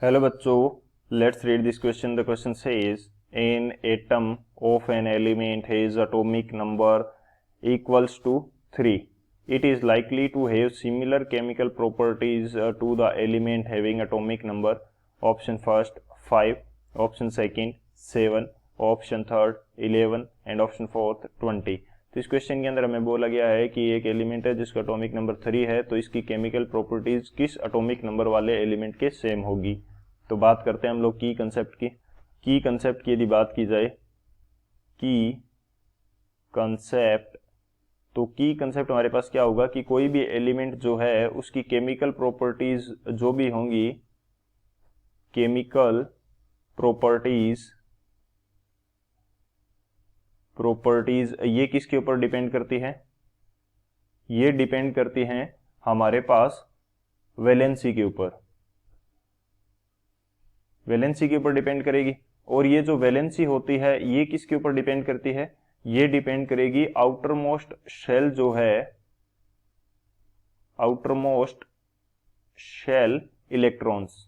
Hello बच्चों, let's read this question. The question says an atom of an element has atomic number equals to 3. It is likely to have similar chemical properties to the element having atomic number. Option first 5, option second 7, option third 11 and option fourth 20. तो इस question के अंदर हमें बोला गया है कि एक एलिमेंट है जिसका एटॉमिक नंबर 3 है, तो इसकी केमिकल प्रॉपर्टीज किस एटॉमिक नंबर वाले एलिमेंट के सेम होगी. तो बात करते हैं हम लोग की कंसेप्ट की. की कंसेप्ट की यदि बात की जाए, की कंसेप्ट, तो की कंसेप्ट हमारे पास क्या होगा कि कोई भी एलिमेंट जो है उसकी केमिकल प्रॉपर्टीज जो भी होंगी, केमिकल प्रॉपर्टीज ये किसके ऊपर डिपेंड करती है? ये डिपेंड करती हैं हमारे पास वैलेंसी के ऊपर. वैलेंसी के ऊपर डिपेंड करेगी. और ये जो वैलेंसी होती है ये किसके ऊपर डिपेंड करती है? ये डिपेंड करेगी आउटर मोस्ट शेल जो है, आउटर मोस्ट शेल इलेक्ट्रॉन्स,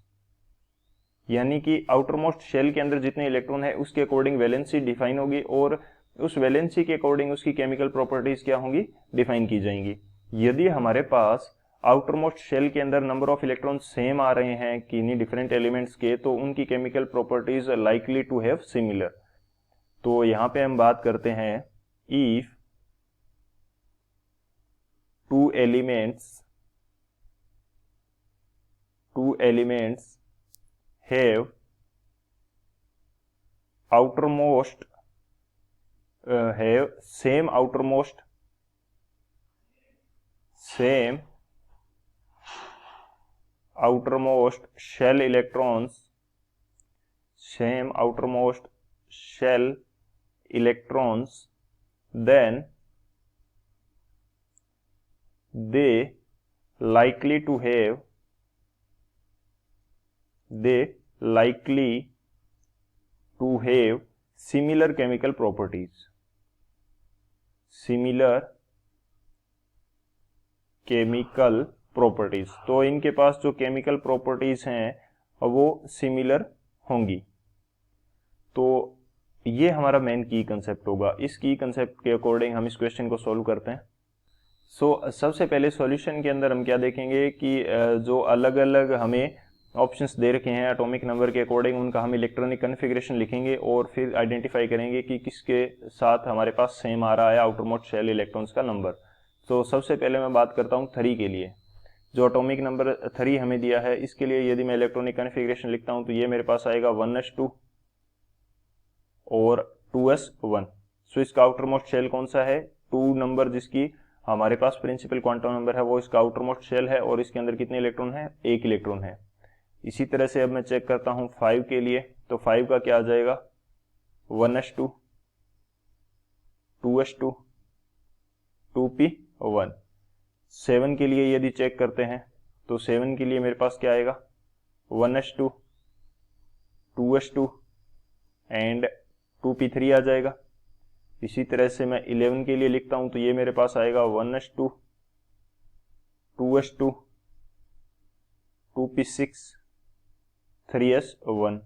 यानी कि आउटर मोस्ट शेल के अंदर जितने इलेक्ट्रॉन है उसके अकॉर्डिंग वैलेंसी डिफाइन होगी और उस वैलेंसी के अकॉर्डिंग उसकी केमिकल प्रॉपर्टीज क्या होंगी? डिफाइन की जाएंगी. यदि हमारे पास आउटर मोस्ट शेल के अंदर नंबर ऑफ इलेक्ट्रॉन सेम आ रहे हैं किन्हीं डिफरेंट एलिमेंट्स के, तो उनकी chemical properties likely to have similar. तो यहां पे हम बात करते हैं if two elements have outermost have same outermost shell electrons, then they likely to have similar chemical properties. तो इनके पास जो केमिकल प्रॉपर्टीज हैं वो सिमिलर होंगी. तो ये हमारा मेन की कंसेप्ट होगा. इस की कंसेप्ट के अकॉर्डिंग हम इस क्वेश्चन को सॉल्व करते हैं. सबसे पहले सॉल्यूशन के अंदर हम क्या देखेंगे कि जो अलग अलग हमें ऑप्शंस दे रखे हैं एटॉमिक नंबर के अकॉर्डिंग, उनका हम इलेक्ट्रॉनिक कन्फिग्रेशन लिखेंगे और फिर आइडेंटिफाई करेंगे कि किसके साथ हमारे पास सेम आ रहा है आउटर मोस्ट शेल इलेक्ट्रॉन्स का नंबर. तो सबसे पहले मैं बात करता हूं 3 के लिए. जो एटॉमिक नंबर 3 हमें दिया है, इसके लिए यदि मैं इलेक्ट्रॉनिक कन्फिग्रेशन लिखता हूं तो ये मेरे पास आएगा 1s2 और 2s1. सो इसका आउटर मोस्ट शेल कौन सा है? 2 नंबर जिसकी हमारे पास प्रिंसिपल क्वांटम नंबर है वो इसका आउटर मोस्ट शेल है और इसके अंदर कितने इलेक्ट्रॉन है? 1 इलेक्ट्रॉन है. इसी तरह से अब मैं चेक करता हूं 5 के लिए, तो 5 का क्या आ जाएगा? 1s2, 2s2, 2p1. 7 के लिए यदि चेक करते हैं तो 7 के लिए मेरे पास क्या आएगा? 1s2, 2s2 एंड 2p3 आ जाएगा. इसी तरह से मैं 11 के लिए लिखता हूं तो ये मेरे पास आएगा 1s2, 2s2, 2p6, 3s1.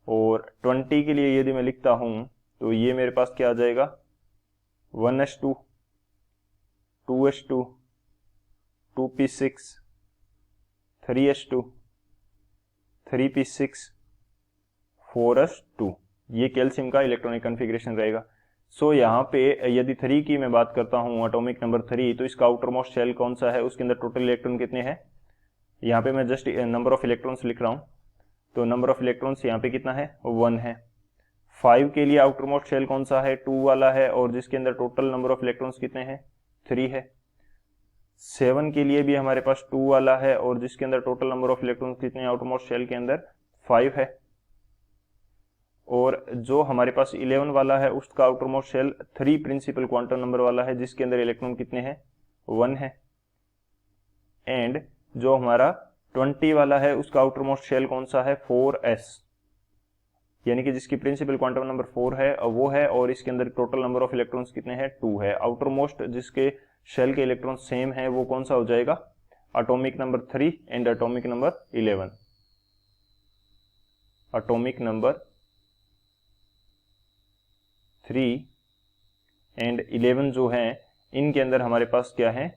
और 20 के लिए यदि मैं लिखता हूं तो ये मेरे पास क्या आ जाएगा? 1s2, 2s2, 2p6, 3s2, 3p6, 4s2. ये कैल्शियम का इलेक्ट्रॉनिक कन्फिग्रेशन रहेगा. यहाँ पे यदि 3 की मैं बात करता हूं एटॉमिक नंबर 3, तो इसका आउटर मोस्ट शेल कौन सा है? उसके अंदर टोटल इलेक्ट्रॉन कितने हैं? यहाँ पे मैं जस्ट नंबर ऑफ इलेक्ट्रॉन्स लिख रहा हूं, तो नंबर ऑफ इलेक्ट्रॉन्स यहाँ पे कितना है? 1 है. 5 के लिए आउटर मोस्ट शेल कौन सा है? 2 वाला है और जिसके अंदर टोटल नंबर ऑफ इलेक्ट्रॉन्स कितने हैं? 3 है. 7 के लिए भी हमारे पास 2 वाला है और जिसके अंदर टोटल नंबर ऑफ इलेक्ट्रॉन्स कितने हैं आउटर मोस्ट शेल के अंदर? 5 है. और जो हमारे पास 11 वाला है उसका outermost shell 3 principal quantum number वाला है जिसके अंदर इलेक्ट्रॉन कितने हैं? 1 है. एंड जो हमारा 20 वाला है उसका आउटर मोस्ट शेल कौन सा है? 4s, यानी कि जिसकी प्रिंसिपल क्वांटम नंबर 4 है वो है और इसके अंदर टोटल नंबर ऑफ इलेक्ट्रॉन्स कितने हैं? 2 है. आउटर मोस्ट जिसके शेल के इलेक्ट्रॉन सेम है वो कौन सा हो जाएगा? Atomic number 3 and atomic number 11. Atomic number 3 and 11 जो है इनके अंदर हमारे पास क्या है,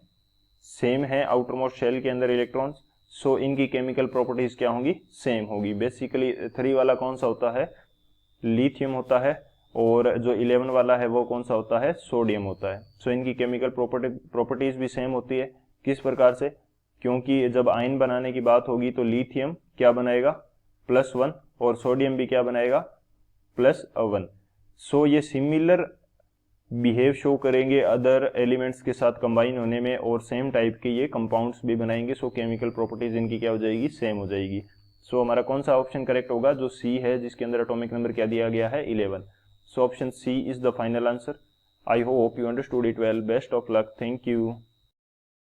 सेम है आउटर मोस्ट शेल के अंदर इलेक्ट्रॉन्स, सो इनकी केमिकल प्रॉपर्टीज क्या होंगी, सेम होगी। बेसिकली 3 वाला कौन सा होता है, लिथियम होता है, और जो 11 वाला है वो कौन सा होता है, सोडियम होता है। सो इनकी केमिकल प्रॉपर्टीज भी सेम होती है। किस प्रकार से, क्योंकि जब आयन बनाने की बात होगी तो लिथियम क्या बनाएगा, +1, और सोडियम भी क्या बनाएगा, +1। सो ये सिमिलर बिहेव शो करेंगे अदर एलिमेंट्स के साथ कंबाइन होने में, और सेम टाइप के ये कंपाउंड्स भी बनाएंगे। सो केमिकल प्रॉपर्टीज इनकी क्या हो जाएगी, सेम हो जाएगी। सो हमारा कौन सा ऑप्शन करेक्ट होगा, जो सी है जिसके अंदर एटॉमिक नंबर क्या दिया गया है, 11। So option C is the final answer. I hope you understood it well. Best of luck. Thank you.